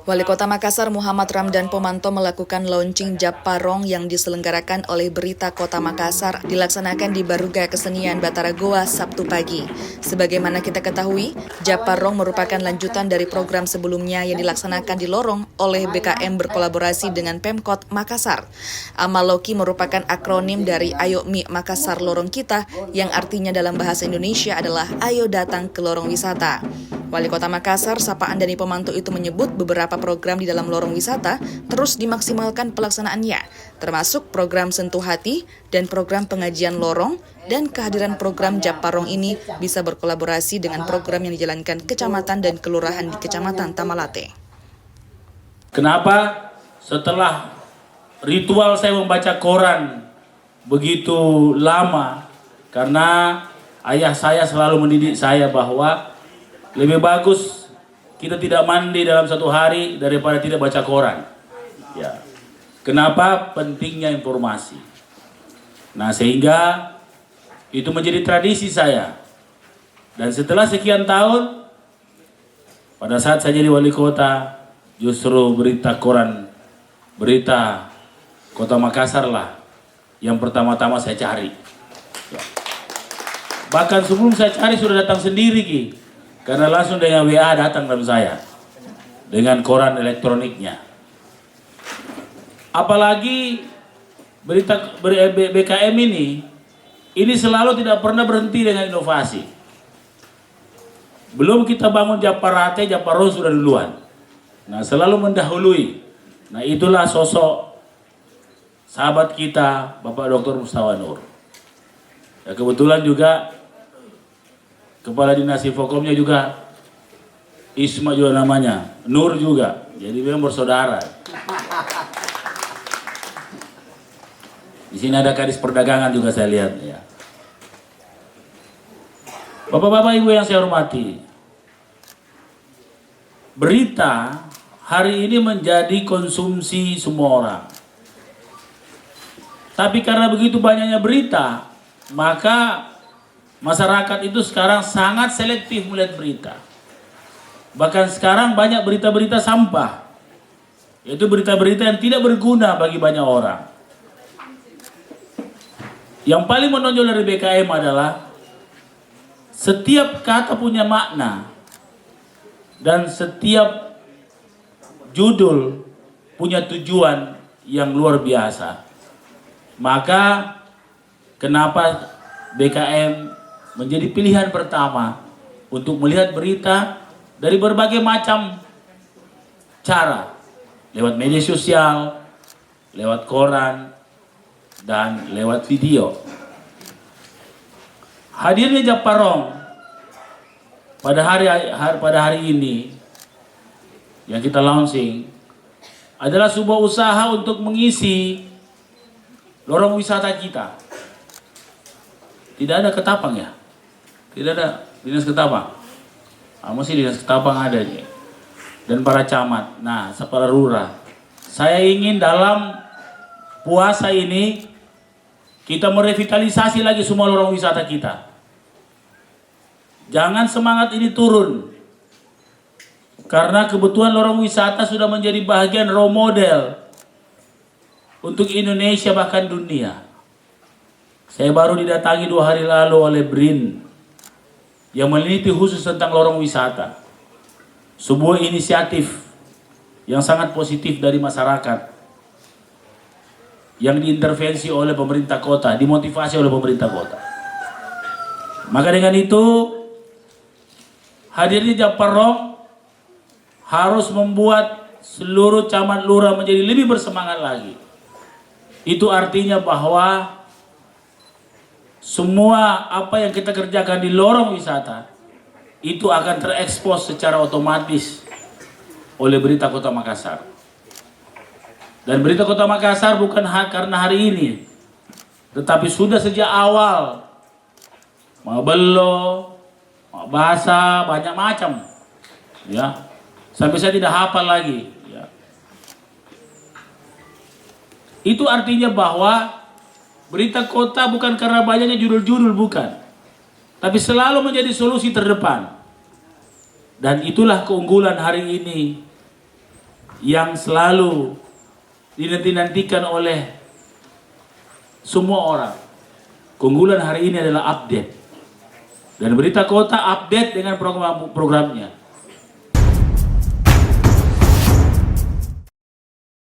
Wali Kota Makassar Muhammad Ramdan Pomanto melakukan launching Japparong yang diselenggarakan oleh Berita Kota Makassar dilaksanakan di Baruga Kesenian Batara Goa Sabtu pagi. Sebagaimana kita ketahui, Japparong merupakan lanjutan dari program sebelumnya yang dilaksanakan di Lorong oleh BKM berkolaborasi dengan Pemkot Makassar. Amaloki merupakan akronim dari Ayo Mi Makassar Lorong Kita yang artinya dalam bahasa Indonesia adalah Ayo Datang ke Lorong Wisata. Wali Kota Makassar, Sapaan Dani Pomanto itu menyebut beberapa program di dalam lorong wisata terus dimaksimalkan pelaksanaannya, termasuk program Sentuh Hati dan program pengajian lorong, dan kehadiran program Japparong ini bisa berkolaborasi dengan program yang dijalankan kecamatan dan kelurahan di Kecamatan Tamalate. Kenapa setelah ritual saya membaca koran begitu lama? Karena ayah saya selalu mendidik saya bahwa lebih bagus kita tidak mandi dalam satu hari daripada tidak baca koran. Ya. Kenapa? Pentingnya informasi. Nah, sehingga itu menjadi tradisi saya. Dan setelah sekian tahun, pada saat saya jadi wali kota, justru berita koran, berita Kota Makassar lah yang pertama-tama saya cari. Ya. Bahkan sebelum saya cari sudah datang sendiri, Ki. Karena langsung dengan WA datang dalam saya dengan koran elektroniknya. Apalagi berita BKM ini selalu tidak pernah berhenti dengan inovasi. Belum kita bangun Japparate, Japparong sudah duluan. Nah, selalu mendahului. Nah, itulah sosok sahabat kita, Bapak Dr. Mustafa Nur. Ya, kebetulan juga Kepala Dinas Infokomnya juga Isma juga namanya, Nur juga, jadi memang bersaudara. Di sini ada Kadis Perdagangan juga saya lihat ya. Bapak-bapak Ibu yang saya hormati, berita hari ini menjadi konsumsi semua orang. Tapi karena begitu banyaknya berita, maka masyarakat itu sekarang sangat selektif melihat berita. Bahkan sekarang banyak berita-berita sampah. Yaitu berita-berita yang tidak berguna bagi banyak orang. Yang paling menonjol dari BKM adalah setiap kata punya makna. Dan setiap judul punya tujuan yang luar biasa. Maka kenapa BKM menjadi pilihan pertama untuk melihat berita dari berbagai macam cara, lewat media sosial, lewat koran, dan lewat video. Hadirnya Japparong pada hari ini yang kita launching adalah sebuah usaha untuk mengisi lorong wisata kita. Tidak ada Ketapang ya? Tidak ada Dinas Ketapang. Mesti Dinas Ketapang ada nih. Dan para camat. Nah, kepala lurah. Saya ingin dalam puasa ini kita merevitalisasi lagi semua lorong wisata kita. Jangan semangat ini turun. Karena kebutuhan lorong wisata sudah menjadi bagian role model untuk Indonesia bahkan dunia. Saya baru didatangi 2 hari lalu oleh BRIN yang meneliti khusus tentang lorong wisata. Sebuah inisiatif yang sangat positif dari masyarakat yang diintervensi oleh pemerintah kota, dimotivasi oleh pemerintah kota. Maka dengan itu hadirnya Japparong harus membuat seluruh camat lurah menjadi lebih bersemangat lagi. Itu artinya bahwa semua apa yang kita kerjakan di lorong wisata itu akan terekspos secara otomatis oleh Berita Kota Makassar. Dan Berita Kota Makassar bukan karena hari ini, tetapi sudah sejak awal. Mau belo, mau bahasa, banyak macam. Ya. Sampai saya tidak hafal lagi. Ya. Itu artinya bahwa berita kota bukan karena banyaknya judul-judul, bukan. Tapi selalu menjadi solusi terdepan. Dan itulah keunggulan hari ini yang selalu dinanti-nantikan oleh semua orang. Keunggulan hari ini adalah update. Dan Berita Kota update dengan programnya.